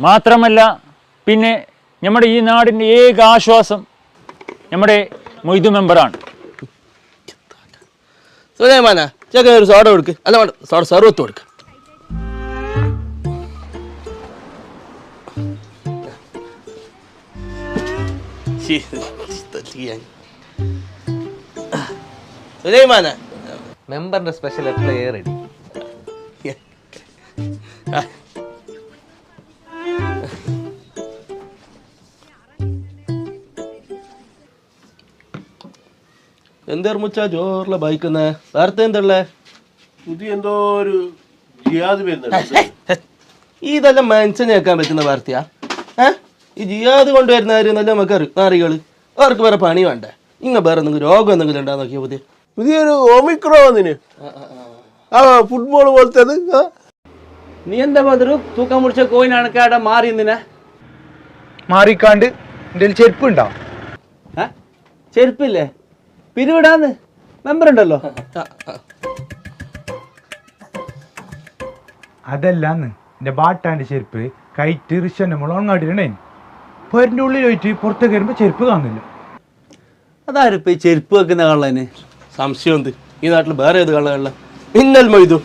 മാത്രമല്ല പിന്നെ നമ്മുടെ ഈ നാടിൻ്റെ ഏക ആശ്വാസം നമ്മുടെ മൊയ്തു മെമ്പറാണ്. സുലൈമാന ചേക്കൻ ഒരു സോഡ കൊടുക്ക്. അല്ല വേണ്ട, സോഡ സർവത്ത് കൊടുക്ക്. സുലൈമാന മെമ്പറിന്റെ സ്പെഷ്യൽ എപ്പോഴേ റെഡി. എന്തെർമുച്ചാ ചോറില ബൈക്കുന്നേ വേർത്തെ എന്തള്ളേ പുതിയ എന്തോ ഒരു ജിയാദ് വരുന്നുണ്ട്. ഇതെല്ലാം മനുഷ്യനെ വെക്കാൻ പറ്റുന്ന വാർത്തയാ? ഈ ജിയാദ് കൊണ്ടുവരുന്ന കാര്യം നല്ല നമുക്ക് നാറികള് അവർക്ക് വേറെ പണി വേണ്ടേ? ഇങ്ങനെ വേറെ എന്തെങ്കിലും രോഗം എന്തെങ്കിലും ഉണ്ടാ നോക്കിയാ പുതിയൊരു ഒമിക്രോ വന്നിന്. ഫുട്ബോൾ പോലത്തേത്. നീ എന്താ ബദറു തൂക്കം മുടിച്ച കോയിനാണ് കേടാ മാറി എന്തിനാ മാറിക്കാണ്ട് എൻ്റെ ചെരുപ്പ് ഉണ്ടാവും. ചെരുപ്പില്ലേ? പിരിവിടാന്ന് മെമ്പർ ഉണ്ടല്ലോ. അതല്ലാന്ന് എൻ്റെ ബാട്ടാൻ്റെ ചെരുപ്പ് കയറ്റ് റിഷൻ്റെ മുള ഉണങ്ങാട്ടിട്ടുണ്ടായി. പേരിൻ്റെ ഉള്ളിൽ പോയിട്ട് പുറത്തേക്ക് വരുമ്പോൾ ചെരുപ്പ് കാണില്ല. അതാരിപ്പോ ഈ ചെരുപ്പ് വെക്കുന്ന കള്ളന്? സംശയം എന്ത്? ഈ നാട്ടിൽ വേറെ ഏത് കള്ളകളില? മിന്നൽ മൊയ്തു